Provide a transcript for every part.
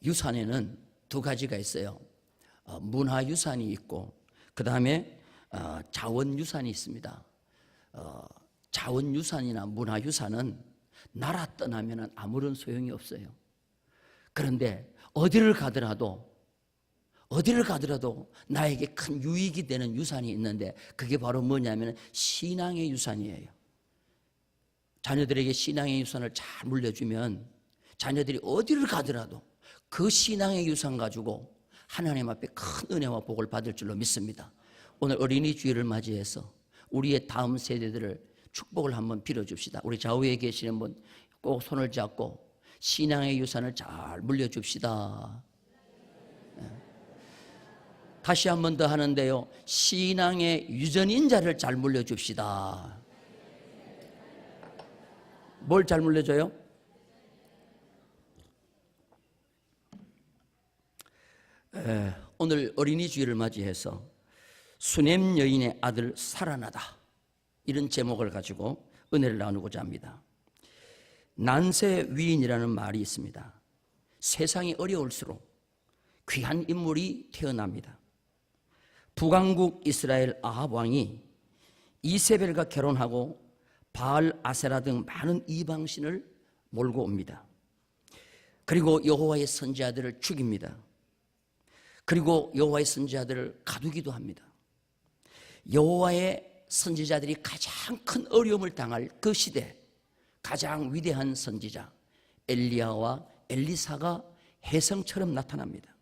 유산에는 두 가지가 있어요. 문화유산이 있고 그 다음에 자원유산이 있습니다. 자원유산이나 문화유산은 나라 떠나면 아무런 소용이 없어요. 그런데 어디를 가더라도 나에게 큰 유익이 되는 유산이 있는데 그게 바로 뭐냐면 신앙의 유산이에요. 자녀들에게 신앙의 유산을 잘 물려주면 자녀들이 어디를 가더라도 그 신앙의 유산 가지고 하나님 앞에 큰 은혜와 복을 받을 줄로 믿습니다. 오늘 어린이 주일을 맞이해서 우리의 다음 세대들을 축복을 한번 빌어줍시다. 우리 좌우에 계시는 분 꼭 손을 잡고 신앙의 유산을 잘 물려줍시다. 다시 한 번 더 하는데요, 신앙의 유전인자를 잘 물려줍시다. 뭘 잘 물려줘요? 오늘 어린이 주일을 맞이해서 수넴 여인의 아들 살아나다, 이런 제목을 가지고 은혜를 나누고자 합니다. 난세 위인이라는 말이 있습니다. 세상이 어려울수록 귀한 인물이 태어납니다. 북왕국 이스라엘 아합 왕이 이세벨과 결혼하고 바알 아세라 등 많은 이방신을 몰고 옵니다. 그리고 여호와의 선지자들을 죽입니다. 그리고 여호와의 선지자들을 가두기도 합니다. 여호와의 선지자들이 가장 큰 어려움을 당할 그 시대, 가장 위대한 선지자 엘리야와 엘리사가 혜성처럼 나타납니다.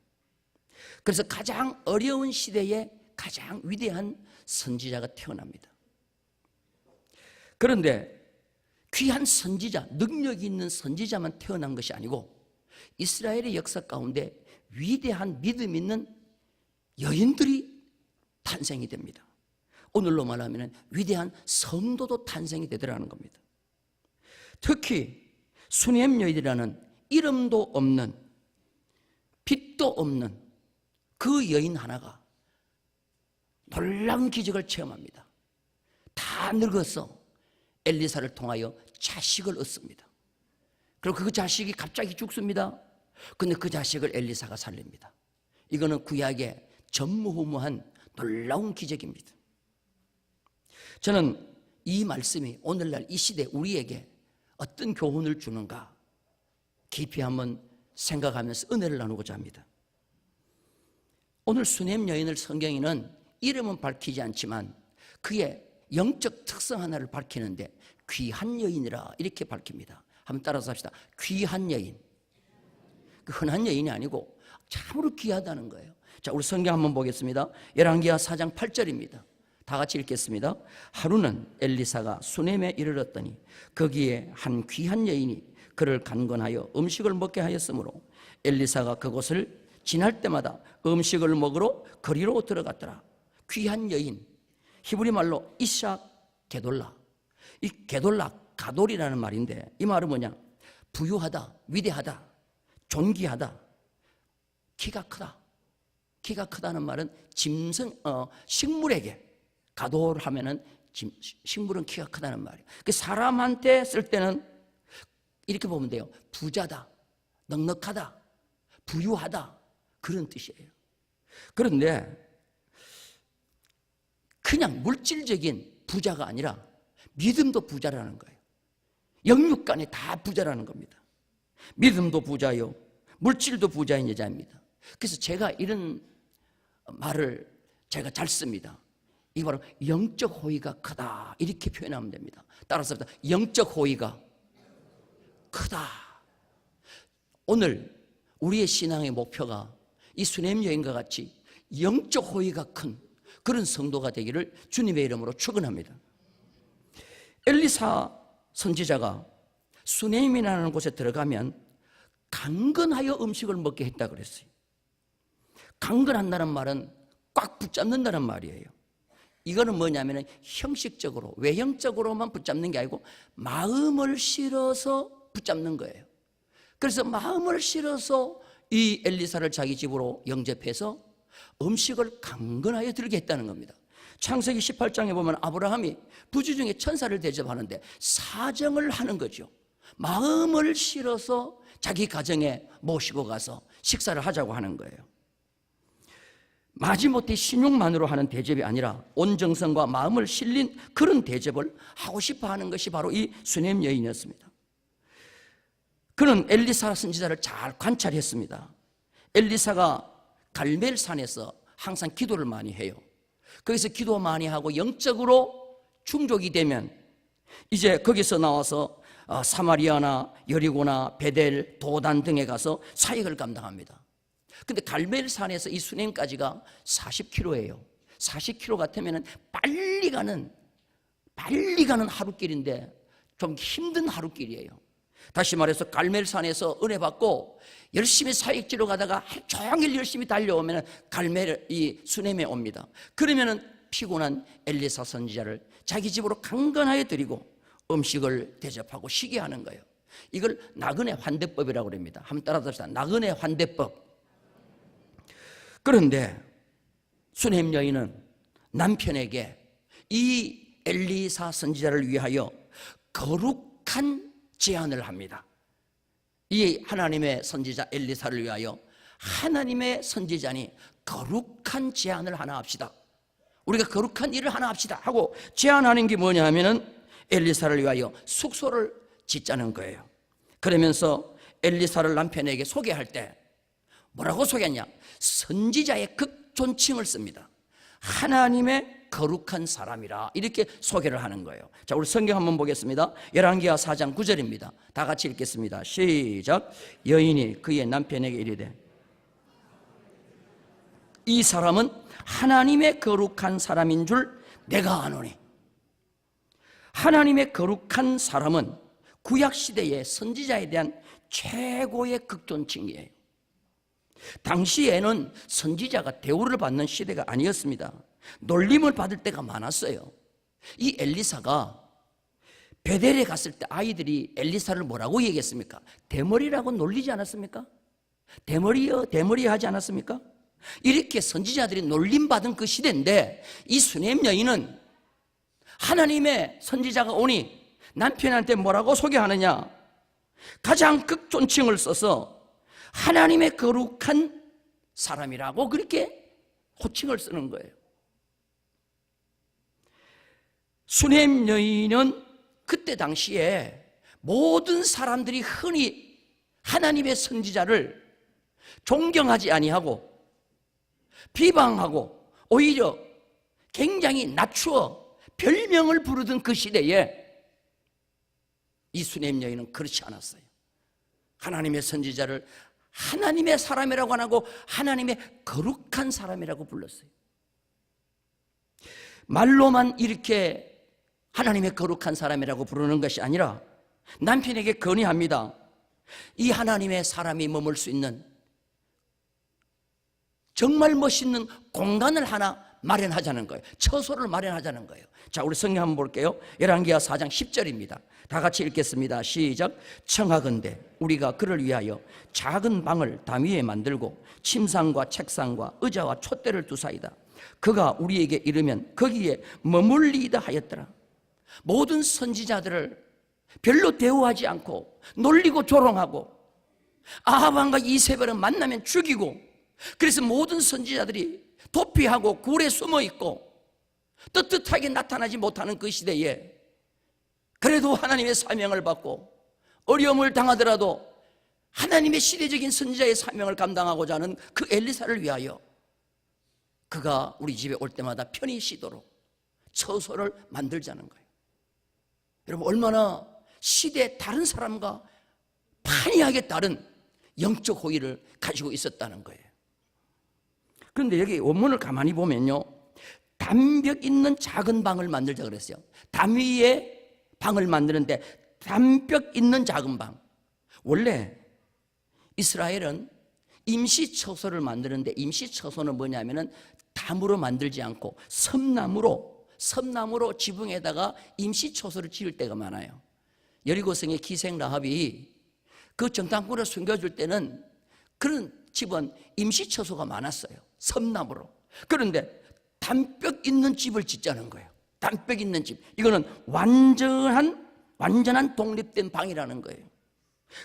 그래서 가장 어려운 시대에 가장 위대한 선지자가 태어납니다. 그런데 귀한 선지자, 능력이 있는 선지자만 태어난 것이 아니고 이스라엘의 역사 가운데 위대한 믿음 있는 여인들이 탄생이 됩니다. 오늘로 말하면 위대한 성도도 탄생이 되더라는 겁니다. 특히 수넴 여인이라는 이름도 없는, 빛도 없는 그 여인 하나가 놀라운 기적을 체험합니다. 다 늙어서 엘리사를 통하여 자식을 얻습니다. 그리고 그 자식이 갑자기 죽습니다. 근데 그 자식을 엘리사가 살립니다. 이거는 구약의 전무후무한 놀라운 기적입니다. 저는 이 말씀이 오늘날 이 시대 우리에게 어떤 교훈을 주는가 깊이 한번 생각하면서 은혜를 나누고자 합니다. 오늘 수넴 여인을 성경에는 이름은 밝히지 않지만 그의 영적 특성 하나를 밝히는데 귀한 여인이라 이렇게 밝힙니다. 한번 따라서 합시다. 귀한 여인. 그 흔한 여인이 아니고 참으로 귀하다는 거예요. 자, 우리 성경 한번 보겠습니다. 열왕기하 4장 8절입니다. 다 같이 읽겠습니다. 하루는 엘리사가 수넴에 이르렀더니 거기에 한 귀한 여인이 그를 간건하여 음식을 먹게 하였으므로 엘리사가 그곳을 지날 때마다 음식을 먹으러 거리로 들어갔더라. 귀한 여인, 히브리 말로 이샤 게돌라. 이 게돌라, 가돌이라는 말인데 이 말은 뭐냐? 부유하다, 위대하다, 존귀하다, 키가 크다. 키가 크다는 말은 식물에게 가돌하면은 식물은 키가 크다는 말이에요. 사람한테 쓸 때는 이렇게 보면 돼요. 부자다, 넉넉하다, 부유하다, 그런 뜻이에요. 그런데 그냥 물질적인 부자가 아니라 믿음도 부자라는 거예요. 영육간에 다 부자라는 겁니다. 믿음도 부자요, 물질도 부자인 여자입니다. 그래서 제가 이런 말을 제가 잘 씁니다. 이 바로 영적 호의가 크다, 이렇게 표현하면 됩니다. 따라서 영적 호의가 크다. 오늘 우리의 신앙의 목표가 이 수넴 여인과 같이 영적 호의가 큰 그런 성도가 되기를 주님의 이름으로 축원합니다. 엘리사 선지자가 수넴이라는 곳에 들어가면 강건하여 음식을 먹게 했다 그랬어요. 강건한다는 말은 꽉 붙잡는다는 말이에요. 이거는 뭐냐면 형식적으로, 외형적으로만 붙잡는 게 아니고 마음을 실어서 붙잡는 거예요. 그래서 마음을 실어서 이 엘리사를 자기 집으로 영접해서 음식을 강건하여 들게 했다는 겁니다. 창세기 18장에 보면 아브라함이 부주 중에 천사를 대접하는데 사정을 하는 거죠. 마음을 실어서 자기 가정에 모시고 가서 식사를 하자고 하는 거예요. 마지못해 신용만으로 하는 대접이 아니라 온 정성과 마음을 실린 그런 대접을 하고 싶어 하는 것이 바로 이 수넴 여인이었습니다. 그는 엘리사 선지자를 잘 관찰했습니다. 엘리사가 갈멜산에서 항상 기도를 많이 해요. 거기서 기도 많이 하고 영적으로 충족이 되면 이제 거기서 나와서 사마리아나 여리고나 베델, 도단 등에 가서 사역을 감당합니다. 근데 갈멜산에서 이 수넴까지가 40km예요. 40km 같으면 빨리 가는 하루길인데 좀 힘든 하루길이에요. 다시 말해서 갈멜산에서 은혜 받고 열심히 사역지로 가다가 하루 종일 열심히 달려오면 이 수넴에 옵니다. 그러면은 피곤한 엘리사 선지자를 자기 집으로 강건하게 드리고 음식을 대접하고 쉬게 하는 거예요. 이걸 나그네 환대법이라고 합니다. 한번 따라합시다. 나그네 환대법. 그런데 수넴 여인은 남편에게 이 엘리사 선지자를 위하여 거룩한 제안을 합니다. 이 하나님의 선지자 엘리사를 위하여 하나님의 선지자니 거룩한 제안을 하나 합시다. 우리가 거룩한 일을 하나 합시다 하고 제안하는 게 뭐냐 하면은 엘리사를 위하여 숙소를 짓자는 거예요. 그러면서 엘리사를 남편에게 소개할 때 뭐라고 소개했냐? 선지자의 극존칭을 씁니다. 하나님의 거룩한 사람이라 이렇게 소개를 하는 거예요. 자, 우리 성경 한번 보겠습니다. 열왕기하 4장 9절입니다. 다 같이 읽겠습니다. 시작. 여인이 그의 남편에게 이르되 이 사람은 하나님의 거룩한 사람인 줄 내가 아노니. 하나님의 거룩한 사람은 구약시대의 선지자에 대한 최고의 극존칭이에요. 당시에는 선지자가 대우를 받는 시대가 아니었습니다. 놀림을 받을 때가 많았어요. 이 엘리사가 베델에 갔을 때 아이들이 엘리사를 뭐라고 얘기했습니까? 대머리라고 놀리지 않았습니까? 대머리요, 대머리 하지 않았습니까? 이렇게 선지자들이 놀림받은 그 시대인데 이 수넴 여인은 하나님의 선지자가 오니 남편한테 뭐라고 소개하느냐? 가장 극존칭을 써서 하나님의 거룩한 사람이라고 그렇게 호칭을 쓰는 거예요. 수넴 여인은 그때 당시에 모든 사람들이 흔히 하나님의 선지자를 존경하지 아니하고 비방하고 오히려 굉장히 낮추어 별명을 부르던 그 시대에 이 수넴 여인은 그렇지 않았어요. 하나님의 선지자를 하나님의 사람이라고 안 하고 하나님의 거룩한 사람이라고 불렀어요. 말로만 이렇게 하나님의 거룩한 사람이라고 부르는 것이 아니라 남편에게 건의합니다. 이 하나님의 사람이 머물 수 있는 정말 멋있는 공간을 하나 마련하자는 거예요. 처소를 마련하자는 거예요. 자, 우리 성경 한번 볼게요. 열왕기하 4장 10절입니다. 다 같이 읽겠습니다. 시작. 청하건대 우리가 그를 위하여 작은 방을 담 위에 만들고 침상과 책상과 의자와 촛대를 두사이다. 그가 우리에게 이르면 거기에 머물리이다 하였더라. 모든 선지자들을 별로 대우하지 않고 놀리고 조롱하고 아합왕과 이세벨을 만나면 죽이고, 그래서 모든 선지자들이 도피하고 굴에 숨어 있고 떳떳하게 나타나지 못하는 그 시대에 그래도 하나님의 사명을 받고 어려움을 당하더라도 하나님의 시대적인 선지자의 사명을 감당하고자 하는 그 엘리사를 위하여 그가 우리 집에 올 때마다 편히 쉬도록 처소를 만들자는 거예요. 여러분, 얼마나 시대 다른 사람과 판이하게 다른 영적 호의를 가지고 있었다는 거예요. 그런데 여기 원문을 가만히 보면요, 담벽 있는 작은 방을 만들자 그랬어요. 담 위에 방을 만드는데 담벽 있는 작은 방. 원래 이스라엘은 임시처소를 만드는데 임시처소는 뭐냐면은 담으로 만들지 않고 섬나무로 지붕에다가 임시처소를 지을 때가 많아요. 여리고성의 기생 라합이 그 정탐꾼을 숨겨줄 때는 그런 집은 임시처소가 많았어요. 섬나무로. 그런데 담벽 있는 집을 짓자는 거예요. 담벽 있는 집. 이거는 완전한 독립된 방이라는 거예요.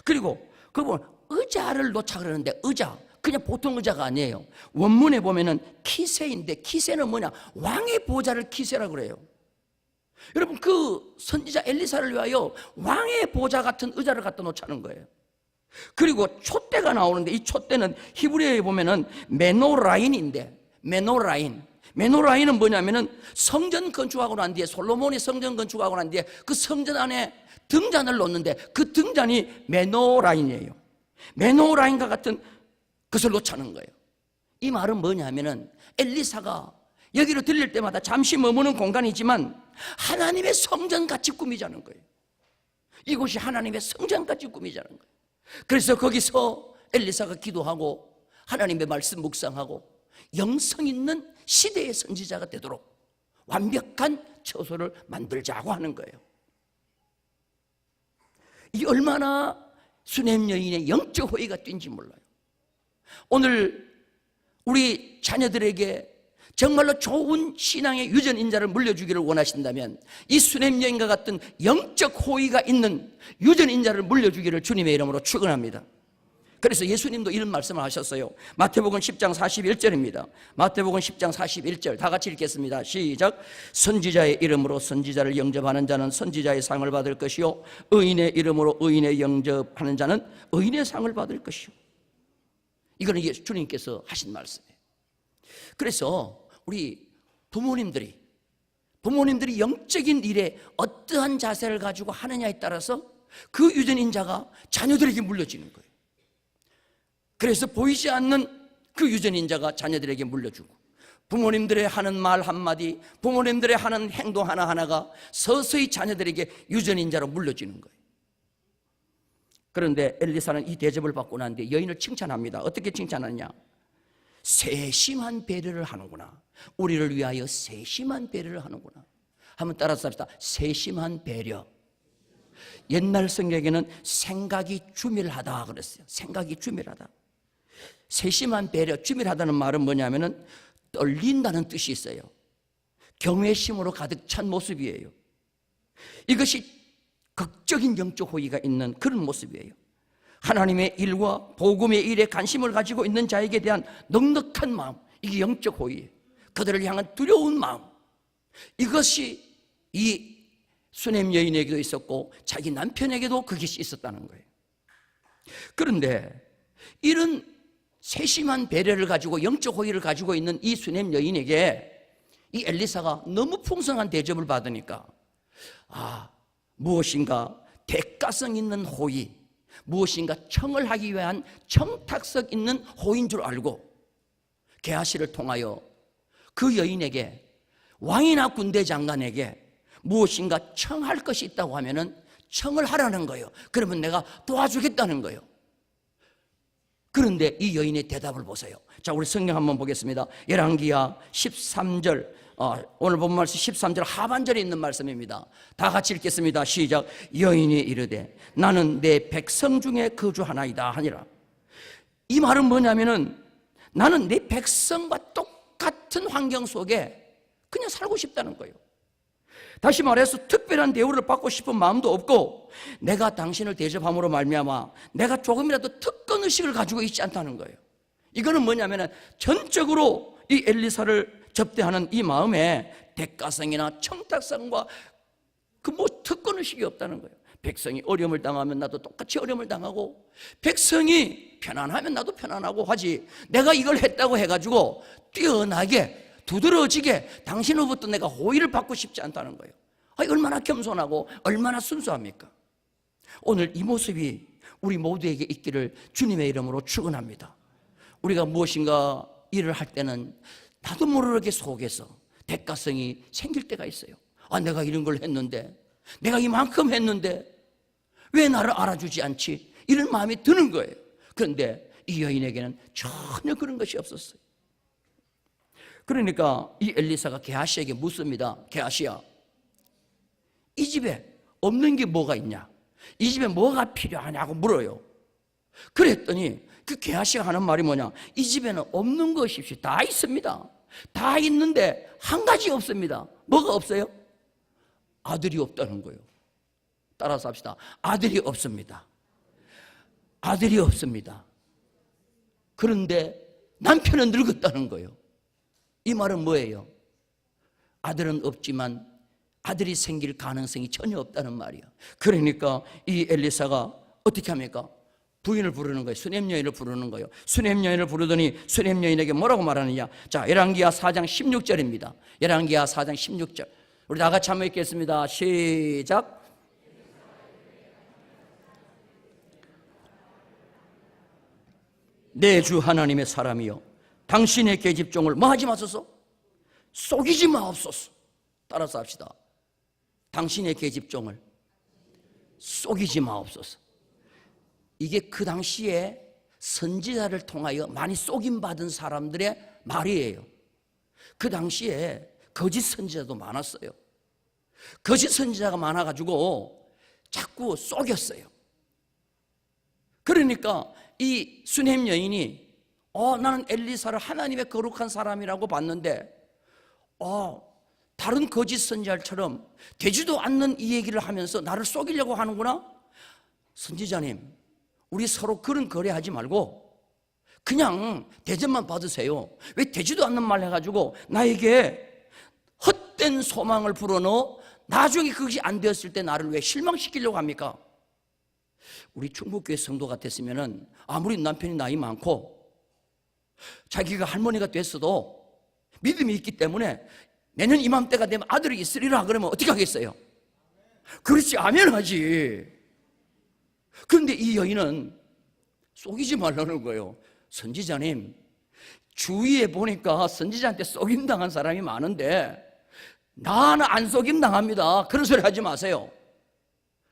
그리고 그분 의자를 놓자 그러는데 의자, 그냥 보통 의자가 아니에요. 원문에 보면은 키세인데, 키세는 뭐냐? 왕의 보좌를 키세라고 그래요. 여러분, 그 선지자 엘리사를 위하여 왕의 보좌 같은 의자를 갖다 놓자는 거예요. 그리고 촛대가 나오는데, 이 촛대는 히브리어에 보면은 메노라인인데, 메노라인은 뭐냐면은 성전 건축하고 난 뒤에, 솔로몬이 성전 건축하고 난 뒤에 그 성전 안에 등잔을 놓는데, 그 등잔이 메노라인이에요. 메노라인과 같은 것을 놓자는 거예요. 이 말은 뭐냐면은 엘리사가 여기로 들릴 때마다 잠시 머무는 공간이지만 하나님의 성전같이 꾸미자는 거예요. 이곳이 하나님의 성전같이 꾸미자는 거예요. 그래서 거기서 엘리사가 기도하고 하나님의 말씀 묵상하고 영성 있는 시대의 선지자가 되도록 완벽한 처소를 만들자고 하는 거예요. 이 얼마나 수넴 여인의 영적 호의가 뛴지 몰라요. 오늘 우리 자녀들에게 정말로 좋은 신앙의 유전인자를 물려주기를 원하신다면 이 수넴 여인과 같은 영적 호의가 있는 유전인자를 물려주기를 주님의 이름으로 축원합니다. 그래서 예수님도 이런 말씀을 하셨어요. 마태복음 10장 41절입니다. 마태복음 10장 41절 다 같이 읽겠습니다. 시작. 선지자의 이름으로 선지자를 영접하는 자는 선지자의 상을 받을 것이요, 의인의 이름으로 의인의 영접하는 자는 의인의 상을 받을 것이요. 이거는 주님께서 하신 말씀이에요. 그래서 우리 부모님들이 영적인 일에 어떠한 자세를 가지고 하느냐에 따라서 그 유전인자가 자녀들에게 물려지는 거예요. 그래서 보이지 않는 그 유전인자가 자녀들에게 물려주고, 부모님들의 하는 말 한마디, 부모님들의 하는 행동 하나하나가 서서히 자녀들에게 유전인자로 물려지는 거예요. 그런데 엘리사는 이 대접을 받고 난 뒤에 여인을 칭찬합니다. 어떻게 칭찬하냐? 세심한 배려를 하는구나. 우리를 위하여 세심한 배려를 하는구나. 한번 따라서 합시다. 세심한 배려. 옛날 성경에는 생각이 주밀하다 그랬어요. 생각이 주밀하다. 세심한 배려, 주밀하다는 말은 뭐냐면은 떨린다는 뜻이 있어요. 경외심으로 가득 찬 모습이에요. 이것이 극적인 영적 호의가 있는 그런 모습이에요. 하나님의 일과 복음의 일에 관심을 가지고 있는 자에게 대한 넉넉한 마음, 이게 영적 호의예요. 그들을 향한 두려운 마음, 이것이 이 수넴 여인에게도 있었고 자기 남편에게도 그것이 있었다는 거예요. 그런데 이런 세심한 배려를 가지고 영적 호의를 가지고 있는 이 수넴 여인에게 이 엘리사가 너무 풍성한 대접을 받으니까 무엇인가 대가성 있는 호의, 무엇인가 청을 하기 위한 청탁성 있는 호의인 줄 알고 게하시를 통하여 그 여인에게, 왕이나 군대 장관에게 무엇인가 청할 것이 있다고 하면은 청을 하라는 거예요. 그러면 내가 도와주겠다는 거예요. 그런데 이 여인의 대답을 보세요. 자, 우리 성경 한번 보겠습니다. 열왕기하 13절, 오늘 본 말씀 13절 하반절에 있는 말씀입니다. 다 같이 읽겠습니다. 시작. 여인이 이르되 나는 내 백성 중에 거주하나이다 하니라. 이 말은 뭐냐면은 나는 내 백성과 똑같은 환경 속에 그냥 살고 싶다는 거예요. 다시 말해서 특별한 대우를 받고 싶은 마음도 없고, 내가 당신을 대접함으로 말미암아 내가 조금이라도 특권의식을 가지고 있지 않다는 거예요. 이거는 뭐냐면 전적으로 이 엘리사를 접대하는 이 마음에 대가성이나 청탁성과 그 특권의식이 없다는 거예요. 백성이 어려움을 당하면 나도 똑같이 어려움을 당하고, 백성이 편안하면 나도 편안하고 하지, 내가 이걸 했다고 해가지고 뛰어나게 두드러지게 당신으로부터 내가 호의를 받고 싶지 않다는 거예요. 얼마나 겸손하고 얼마나 순수합니까? 오늘 이 모습이 우리 모두에게 있기를 주님의 이름으로 축원합니다. 우리가 무엇인가 일을 할 때는 나도 모르게 속에서 대가성이 생길 때가 있어요. 내가 이런 걸 했는데, 내가 이만큼 했는데 왜 나를 알아주지 않지? 이런 마음이 드는 거예요. 그런데 이 여인에게는 전혀 그런 것이 없었어요. 그러니까 이 엘리사가 게하시에게 묻습니다. 게하시야, 이 집에 없는 게 뭐가 있냐? 이 집에 뭐가 필요하냐고 물어요. 그랬더니 그 게하시가 하는 말이 뭐냐? 이 집에는 없는 것이 없이 다 있습니다. 다 있는데 한 가지 없습니다. 뭐가 없어요? 아들이 없다는 거예요. 따라서 합시다. 아들이 없습니다. 아들이 없습니다. 그런데 남편은 늙었다는 거예요. 이 말은 뭐예요? 아들은 없지만 아들이 생길 가능성이 전혀 없다는 말이야. 그러니까 이 엘리사가 어떻게 합니까? 부인을 부르는 거예요. 수넴 여인을 부르는 거예요. 수넴 여인을 부르더니 수넴 여인에게 뭐라고 말하느냐? 자, 열왕기하 4장 16절입니다. 열왕기하 4장 16절. 우리 다 같이 한번 읽겠습니다. 시작. 내 주 하나님의 사람이여, 당신의 계집종을 뭐 하지 마소서? 속이지 마옵소서. 따라서 합시다. 당신의 계집종을 속이지 마옵소서. 이게 그 당시에 선지자를 통하여 많이 속임받은 사람들의 말이에요. 그 당시에 거짓 선지자도 많았어요. 거짓 선지자가 많아가지고 자꾸 속였어요. 그러니까 이 수넴 여인이 나는 엘리사를 하나님의 거룩한 사람이라고 봤는데 다른 거짓 선지자처럼 되지도 않는 이 얘기를 하면서 나를 속이려고 하는구나. 선지자님, 우리 서로 그런 거래하지 말고 그냥 대접만 받으세요. 왜 되지도 않는 말 해가지고 나에게 헛된 소망을 불어넣어 나중에 그것이 안 되었을 때 나를 왜 실망시키려고 합니까? 우리 충북교회 성도 같았으면은 아무리 남편이 나이 많고 자기가 할머니가 됐어도 믿음이 있기 때문에 내년 이맘때가 되면 아들이 있으리라 그러면 어떻게 하겠어요? 그렇지, 아멘 하지. 그런데 이 여인은 속이지 말라는 거예요. 선지자님, 주위에 보니까 선지자한테 속임당한 사람이 많은데 나는 안 속임당합니다. 그런 소리 하지 마세요.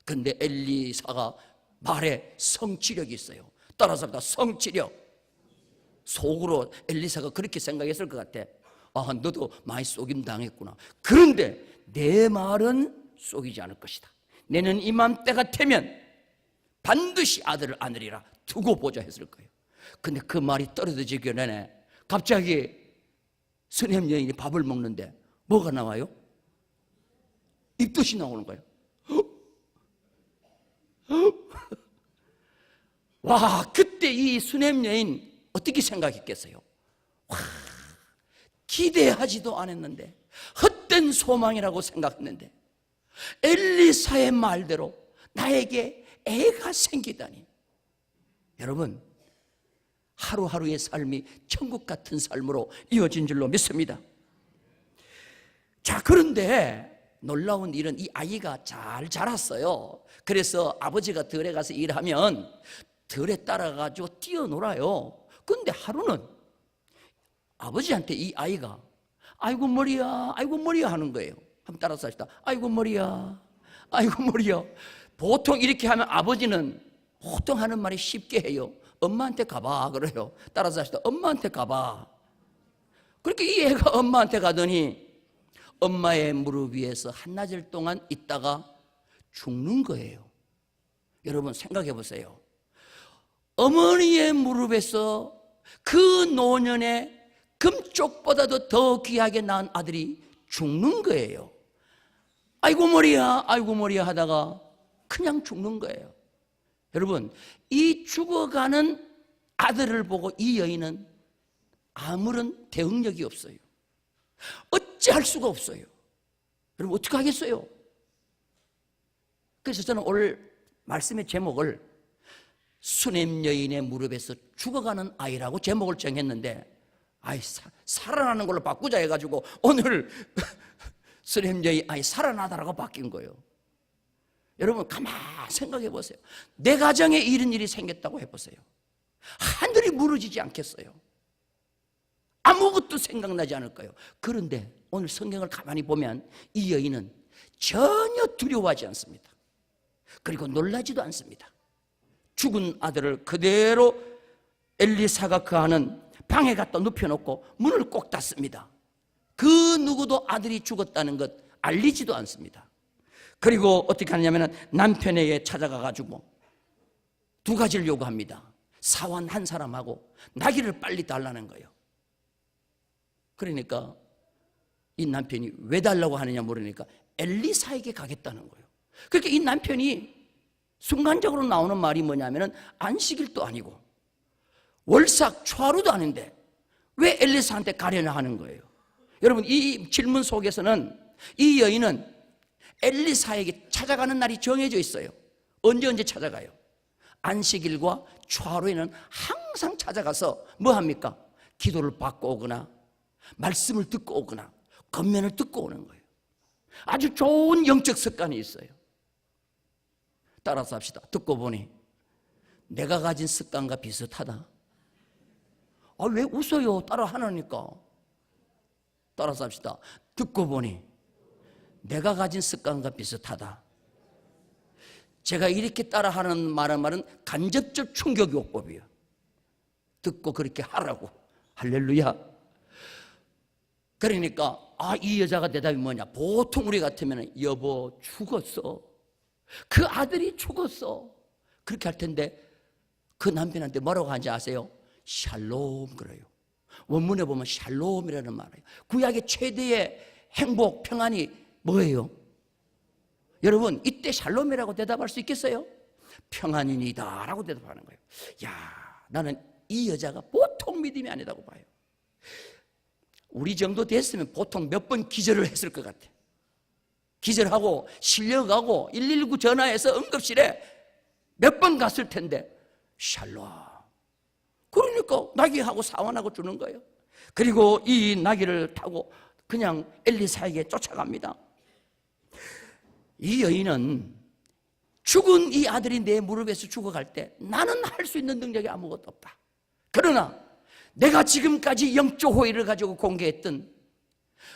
그런데 엘리사가 말에 성취력이 있어요. 따라서 합니다. 성취력. 속으로 엘리사가 그렇게 생각했을 것 같아. 너도 많이 속임당했구나. 그런데 내 말은 속이지 않을 것이다. 내년 이맘때가 되면 반드시 아들을 안으리라 두고 보자 했을 거예요. 근데 그 말이 떨어지기 전에 갑자기 수넴 여인이 밥을 먹는데 뭐가 나와요? 입덧이 나오는 거예요. 와, 그때 이 수넴 여인 어떻게 생각했겠어요? 기대하지도 않았는데, 헛된 소망이라고 생각했는데 엘리사의 말대로 나에게 애가 생기다니. 여러분, 하루하루의 삶이 천국 같은 삶으로 이어진 줄로 믿습니다. 자, 그런데 놀라운 일은 이 아이가 잘 자랐어요. 그래서 아버지가 들에 가서 일하면 들에 따라가지고 뛰어놀아요. 그런데 하루는 아버지한테 이 아이가 아이고 머리야, 아이고 머리야 하는 거예요. 한번 따라서 합시다. 아이고 머리야, 아이고 머리야. 보통 이렇게 하면 아버지는 보통 하는 말이 쉽게 해요. 엄마한테 가봐 그래요. 따라서 합시다. 엄마한테 가봐. 그렇게 이 애가 엄마한테 가더니 엄마의 무릎 위에서 한나절 동안 있다가 죽는 거예요. 여러분 생각해 보세요. 어머니의 무릎에서 그 노년에 금쪽보다도 더 귀하게 낳은 아들이 죽는 거예요. 아이고 머리야, 아이고 머리야 하다가 그냥 죽는 거예요. 여러분, 이 죽어가는 아들을 보고 이 여인은 아무런 대응력이 없어요. 어찌할 수가 없어요. 여러분 어떻게 하겠어요? 그래서 저는 오늘 말씀의 제목을 수넴 여인의 무릎에서 죽어가는 아이라고 제목을 정했는데 살아나는 걸로 바꾸자 해가지고 오늘 수넴 여인 아이 살아나다라고 바뀐 거예요. 여러분 가만히 생각해 보세요. 내 가정에 이런 일이 생겼다고 해보세요. 하늘이 무너지지 않겠어요? 아무것도 생각나지 않을까요? 그런데 오늘 성경을 가만히 보면 이 여인은 전혀 두려워하지 않습니다. 그리고 놀라지도 않습니다. 죽은 아들을 그대로 엘리사가 거하는 방에 갖다 눕혀놓고 문을 꼭 닫습니다. 그 누구도 아들이 죽었다는 것 알리지도 않습니다. 그리고 어떻게 하냐면 남편에게 찾아가가지고 두 가지를 요구합니다. 사환 한 사람하고 나귀를 빨리 달라는 거예요. 그러니까 이 남편이 왜 달라고 하느냐 모르니까 엘리사에게 가겠다는 거예요. 그러니까 이 남편이 순간적으로 나오는 말이 뭐냐면 안식일도 아니고 월삭 초하루도 아닌데 왜 엘리사한테 가려나 하는 거예요? 여러분, 이 질문 속에서는 이 여인은 엘리사에게 찾아가는 날이 정해져 있어요. 언제 찾아가요? 안식일과 초하루에는 항상 찾아가서 뭐 합니까? 기도를 받고 오거나 말씀을 듣고 오거나 권면을 듣고 오는 거예요. 아주 좋은 영적 습관이 있어요. 따라서 합시다. 듣고 보니 내가 가진 습관과 비슷하다. 왜 웃어요? 따라 하나니까. 따라서 합시다. 듣고 보니 내가 가진 습관과 비슷하다. 제가 이렇게 따라하는 말은 간접적 충격요법이에요. 듣고 그렇게 하라고. 할렐루야. 그러니까 이 여자가 대답이 뭐냐? 보통 우리 같으면 여보 죽었어. 그 아들이 죽었어. 그렇게 할 텐데 그 남편한테 뭐라고 하는지 아세요? 샬롬 그래요. 원문에 보면 샬롬이라는 말이에요. 구약의 최대의 행복, 평안이 뭐예요? 여러분, 이때 샬롬이라고 대답할 수 있겠어요? 평안이니다 라고 대답하는 거예요. 나는 이 여자가 보통 믿음이 아니라고 봐요. 우리 정도 됐으면 보통 몇 번 기절을 했을 것 같아. 기절하고 실려가고 119 전화해서 응급실에 몇 번 갔을 텐데 샬롬. 그러니까 나귀하고 사원하고 주는 거예요. 그리고 이 나귀를 타고 그냥 엘리사에게 쫓아갑니다. 이 여인은 죽은 이 아들이 내 무릎에서 죽어갈 때 나는 할 수 있는 능력이 아무것도 없다. 그러나 내가 지금까지 영적 호의를 가지고 공개했던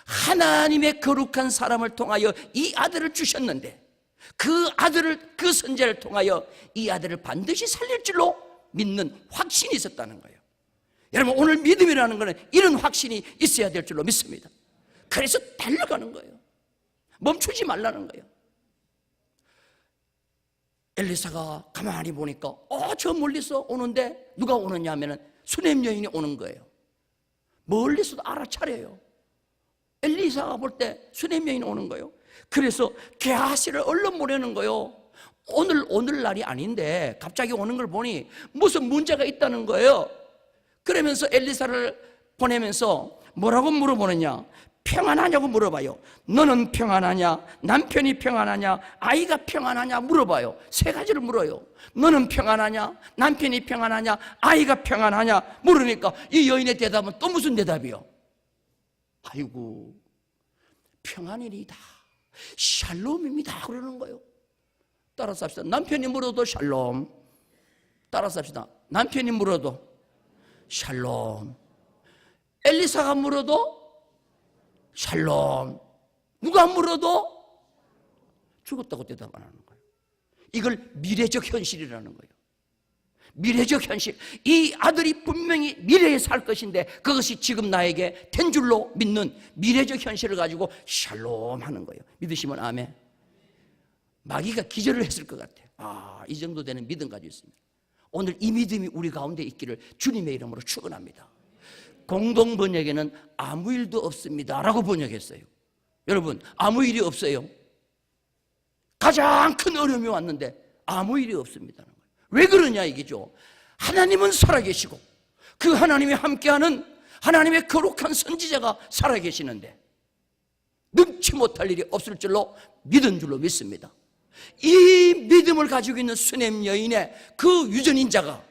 하나님의 거룩한 사람을 통하여 이 아들을 주셨는데 그 아들을, 그 선지자를 통하여 이 아들을 반드시 살릴 줄로 믿는 확신이 있었다는 거예요. 여러분, 오늘 믿음이라는 것은 이런 확신이 있어야 될 줄로 믿습니다. 그래서 달려가는 거예요. 멈추지 말라는 거예요. 엘리사가 가만히 보니까 저 멀리서 오는데 누가 오느냐 하면 수넴 여인이 오는 거예요. 멀리서도 알아차려요. 엘리사가 볼 때 수넴 여인이 오는 거예요. 그래서 게하시를 얼른 보내는 거예요. 오늘날이 아닌데 갑자기 오는 걸 보니 무슨 문제가 있다는 거예요. 그러면서 엘리사를 보내면서 뭐라고 물어보느냐? 평안하냐고 물어봐요. 너는 평안하냐? 남편이 평안하냐? 아이가 평안하냐? 물어봐요. 세 가지를 물어요. 너는 평안하냐? 남편이 평안하냐? 아이가 평안하냐? 물으니까 이 여인의 대답은 또 무슨 대답이요? 아이고, 평안이니다, 샬롬입니다 그러는 거예요. 따라서 합시다. 남편이 물어도 샬롬. 따라서 합시다. 남편이 물어도 샬롬. 엘리사가 물어도 샬롬. 누가 물어도 죽었다고 대답 안 하는 거예요. 이걸 미래적 현실이라는 거예요. 미래적 현실. 이 아들이 분명히 미래에 살 것인데 그것이 지금 나에게 된 줄로 믿는 미래적 현실을 가지고 샬롬 하는 거예요. 믿으시면 아멘. 마귀가 기절을 했을 것 같아요. 이 정도 되는 믿음 가지고 있습니다. 오늘 이 믿음이 우리 가운데 있기를 주님의 이름으로 축원합니다. 공동 번역에는 아무 일도 없습니다 라고 번역했어요. 여러분, 아무 일이 없어요. 가장 큰 어려움이 왔는데 아무 일이 없습니다. 왜 그러냐 이게죠. 하나님은 살아계시고 그 하나님이 함께하는 하나님의 거룩한 선지자가 살아계시는데 능치 못할 일이 없을 줄로 믿은 줄로 믿습니다. 이 믿음을 가지고 있는 수넴 여인의 그 유전인자가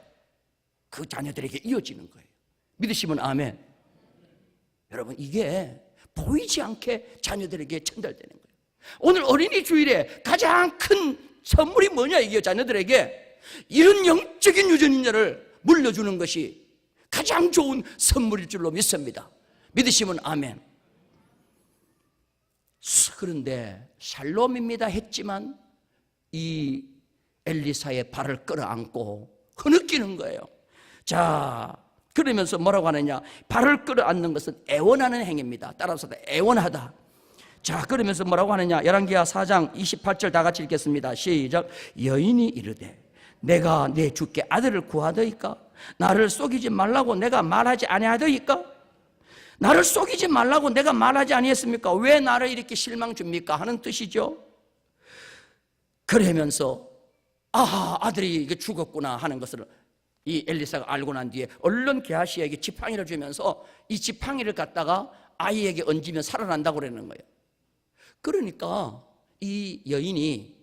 그 자녀들에게 이어지는 거예요. 믿으시면 아멘. 여러분, 이게 보이지 않게 자녀들에게 전달되는 거예요. 오늘 어린이 주일에 가장 큰 선물이 뭐냐 이게 자녀들에게 이런 영적인 유전인자를 물려주는 것이 가장 좋은 선물일 줄로 믿습니다. 믿으시면 아멘. 그런데 샬롬입니다 했지만 이 엘리사의 발을 끌어안고 흐느끼는 거예요. 자, 그러면서 뭐라고 하느냐? 발을 끌어안는 것은 애원하는 행위입니다. 따라서 애원하다. 자, 그러면서 뭐라고 하느냐? 열왕기하 4장 28절 다 같이 읽겠습니다. 시작. 여인이 이르되 내가 내 주께 아들을 구하더이까? 나를 속이지 말라고 내가 말하지 아니하더이까? 나를 속이지 말라고 내가 말하지 아니했습니까? 왜 나를 이렇게 실망 줍니까? 하는 뜻이죠. 그러면서 아들이 이게 죽었구나 하는 것을 이 엘리사가 알고 난 뒤에 얼른 게하시에게 지팡이를 주면서 이 지팡이를 갖다가 아이에게 얹으면 살아난다고 그러는 거예요. 그러니까 이 여인이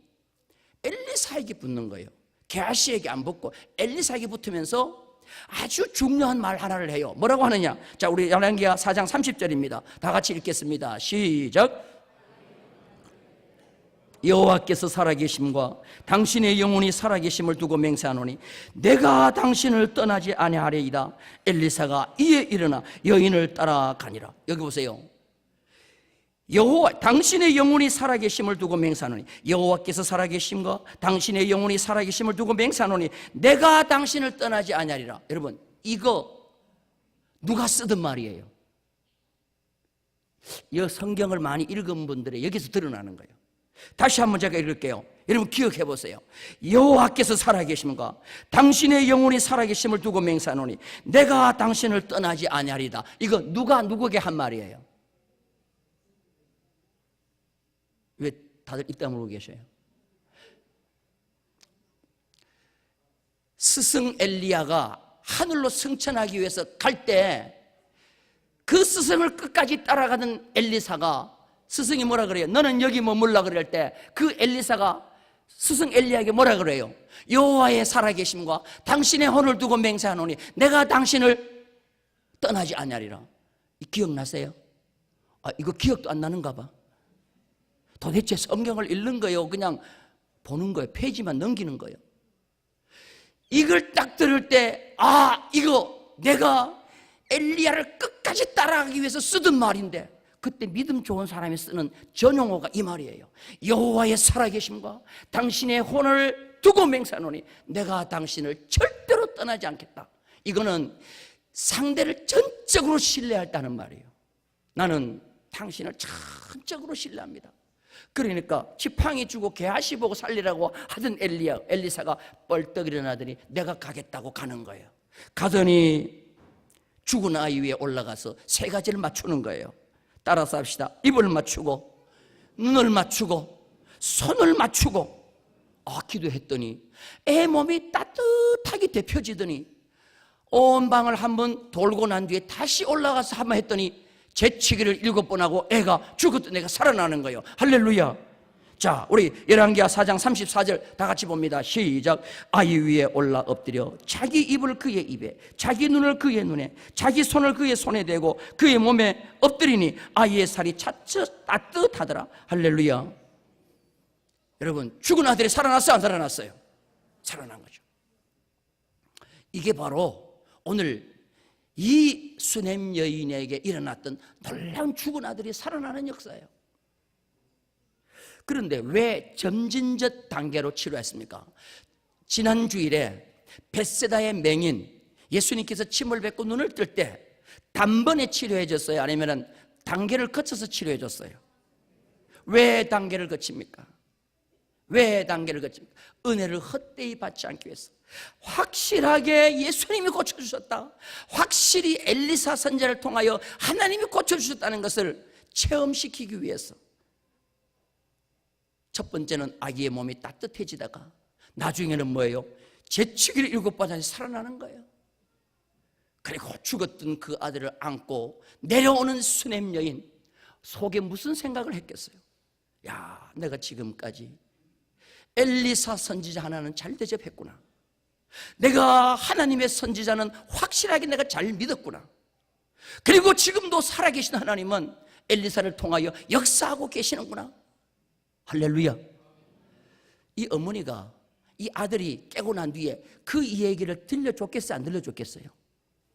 엘리사에게 붙는 거예요. 게하시에게 안 붙고 엘리사에게 붙으면서 아주 중요한 말 하나를 해요. 뭐라고 하느냐? 자, 우리 열왕기하 4장 30절입니다. 다 같이 읽겠습니다. 시작. 여호와께서 살아계심과 당신의 영혼이 살아계심을 두고 맹세하노니 내가 당신을 떠나지 아니하리이다. 엘리사가 이에 일어나 여인을 따라가니라. 여기 보세요. 여호와 당신의 영혼이 살아계심을 두고 맹세하노니 여호와께서 살아계심과 당신의 영혼이 살아계심을 두고 맹세하노니 내가 당신을 떠나지 아니하리라. 여러분, 이거 누가 쓰던 말이에요? 이 성경을 많이 읽은 분들의 여기서 드러나는 거예요. 다시 한번 제가 읽을게요. 여러분 기억해 보세요. 여호와께서 살아계심과 당신의 영혼이 살아계심을 두고 맹세하노니 내가 당신을 떠나지 아니하리다. 이거 누가 누구에게 한 말이에요? 왜 다들 이따 모르고 계셔요? 스승 엘리야가 하늘로 승천하기 위해서 갈 때 그 스승을 끝까지 따라가던 엘리사가 스승이 뭐라 그래요? 너는 여기 머물라 그럴 때 그 엘리사가 스승 엘리야에게 뭐라 그래요? 여호와의 살아계심과 당신의 혼을 두고 맹세하노니 내가 당신을 떠나지 아니하리라. 기억나세요? 이거 기억도 안 나는가 봐. 도대체 성경을 읽는 거예요? 그냥 보는 거예요? 페이지만 넘기는 거예요? 이걸 딱 들을 때 이거 내가 엘리야를 끝까지 따라가기 위해서 쓰던 말인데 그때 믿음 좋은 사람이 쓰는 전용어가 이 말이에요. 여호와의 살아계심과 당신의 혼을 두고 맹세하노니 내가 당신을 절대로 떠나지 않겠다. 이거는 상대를 전적으로 신뢰했다는 말이에요. 나는 당신을 전적으로 신뢰합니다. 그러니까 지팡이 주고 게하시 보고 살리라고 하던 엘리사가 벌떡 일어나더니 내가 가겠다고 가는 거예요. 가더니 죽은 아이 위에 올라가서 세 가지를 맞추는 거예요. 따라서 합시다. 입을 맞추고 눈을 맞추고 손을 맞추고 기도했더니 애 몸이 따뜻하게 데펴지더니 온 방을 한번 돌고 난 뒤에 다시 올라가서 한번 했더니 재치기를 7번 하고 애가 죽었던 애가 살아나는 거예요. 할렐루야. 자, 우리 열왕기하 4장 34절 다 같이 봅니다. 시작. 아이 위에 올라 엎드려 자기 입을 그의 입에 자기 눈을 그의 눈에 자기 손을 그의 손에 대고 그의 몸에 엎드리니 아이의 살이 차츰 따뜻하더라. 할렐루야. 여러분, 죽은 아들이 살아났어요? 안 살아났어요? 살아난 거죠. 이게 바로 오늘 이 수넴 여인에게 일어났던 놀라운 죽은 아들이 살아나는 역사예요. 그런데 왜 점진적 단계로 치료했습니까? 지난 주일에 벳세다의 맹인 예수님께서 침을 뱉고 눈을 뜰 때 단번에 치료해 줬어요? 아니면 단계를 거쳐서 치료해 줬어요? 왜 단계를 거칩니까? 왜 단계를 거칩니까? 은혜를 헛되이 받지 않기 위해서. 확실하게 예수님이 고쳐주셨다, 확실히 엘리사 선지자를 통하여 하나님이 고쳐주셨다는 것을 체험시키기 위해서. 첫 번째는 아기의 몸이 따뜻해지다가 나중에는 뭐예요? 재치기를 7번 다시 살아나는 거예요. 그리고 죽었던 그 아들을 안고 내려오는 수넴 여인 속에 무슨 생각을 했겠어요? 야, 내가 지금까지 엘리사 선지자 하나는 잘 대접했구나, 내가 하나님의 선지자는 확실하게 내가 잘 믿었구나, 그리고 지금도 살아계신 하나님은 엘리사를 통하여 역사하고 계시는구나. 할렐루야. 이 어머니가 이 아들이 깨고 난 뒤에 그 이야기를 들려줬겠어요? 안 들려줬겠어요?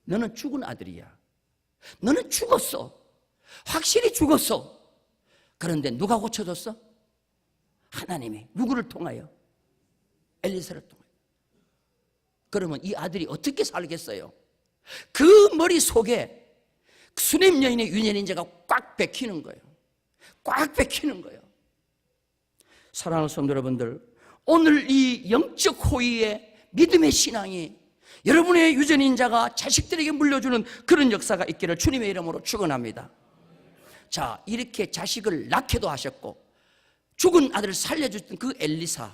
너는 죽은 아들이야, 너는 죽었어, 확실히 죽었어. 그런데 누가 고쳐줬어? 하나님이. 누구를 통하여? 엘리사를 통하여. 그러면 이 아들이 어떻게 살겠어요? 그 머릿속에 수넴 여인의 유년인자가 꽉 박히는 거예요. 꽉 박히는 거예요. 사랑하는 성도 여러분들, 오늘 이 영적 호의의 믿음의 신앙이 여러분의 유전인자가 자식들에게 물려주는 그런 역사가 있기를 주님의 이름으로 축원합니다. 자, 이렇게 자식을 낳게도 하셨고 죽은 아들을 살려줬던 그 엘리사,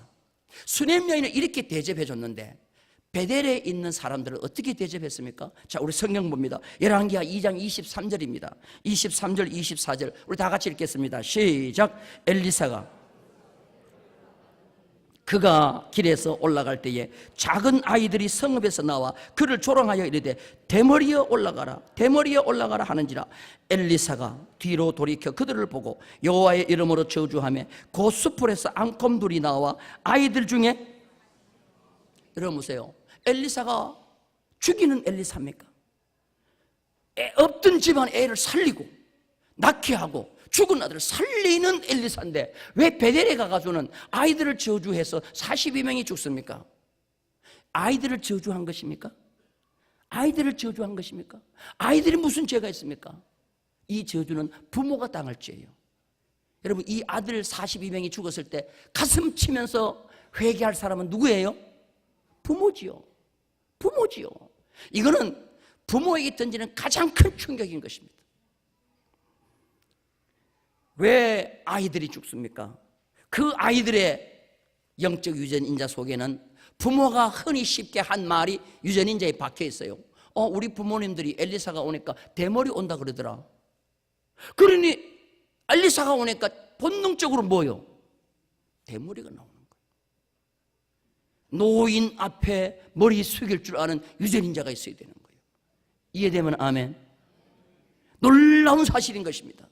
수넴 여인을 이렇게 대접해 줬는데 베델에 있는 사람들을 어떻게 대접했습니까? 자, 우리 성경 봅니다. 열왕기하 2장 23절입니다. 23절, 24절 우리 다 같이 읽겠습니다. 시작. 엘리사가 그가 길에서 올라갈 때에 작은 아이들이 성읍에서 나와 그를 조롱하여 이르되 대머리여 올라가라, 대머리여 올라가라 하는지라. 엘리사가 뒤로 돌이켜 그들을 보고 여호와의 이름으로 저주하며 그 수풀에서 앙검들이 나와 아이들 중에, 여러분 보세요, 엘리사가 죽이는 엘리사입니까? 없던 집안 애를 살리고 낳게 하고 죽은 아들을 살리는 엘리사인데 왜 베델에 가가지고는 아이들을 저주해서 42명이 죽습니까? 아이들을 저주한 것입니까? 아이들을 저주한 것입니까? 아이들이 무슨 죄가 있습니까? 이 저주는 부모가 당할 죄예요. 여러분, 이 아들 42명이 죽었을 때 가슴 치면서 회개할 사람은 누구예요? 부모지요. 부모지요. 이거는 부모에게 던지는 가장 큰 충격인 것입니다. 왜 아이들이 죽습니까? 그 아이들의 영적 유전인자 속에는 부모가 흔히 쉽게 한 말이 유전인자에 박혀 있어요. 우리 부모님들이 엘리사가 오니까 대머리 온다 그러더라. 그러니 엘리사가 오니까 본능적으로 뭐요? 대머리가 나오는 거예요. 노인 앞에 머리 숙일 줄 아는 유전인자가 있어야 되는 거예요. 이해되면 아멘. 놀라운 사실인 것입니다.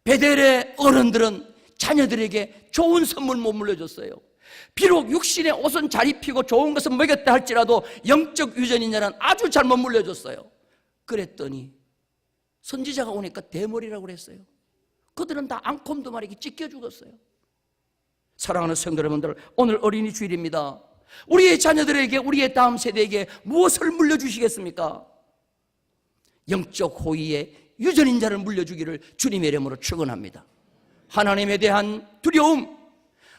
베델의 어른들은 자녀들에게 좋은 선물 못 물려줬어요. 비록 육신의 옷은 잘 입히고 좋은 것은 먹였다 할지라도 영적 유전인자는 아주 잘못 물려줬어요. 그랬더니 선지자가 오니까 대머리라고 그랬어요. 그들은 다 앙콤 두 마리 찢겨 죽었어요. 사랑하는 성도 여러분들, 오늘 어린이 주일입니다. 우리의 자녀들에게, 우리의 다음 세대에게 무엇을 물려주시겠습니까? 영적 호의의 유전인자를 물려주기를 주님의 이름으로 축원합니다. 하나님에 대한 두려움,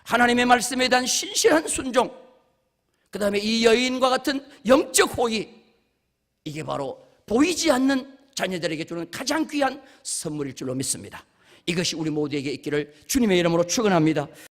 하나님의 말씀에 대한 신실한 순종, 그 다음에 이 여인과 같은 영적 호의, 이게 바로 보이지 않는 자녀들에게 주는 가장 귀한 선물일 줄로 믿습니다. 이것이 우리 모두에게 있기를 주님의 이름으로 축원합니다.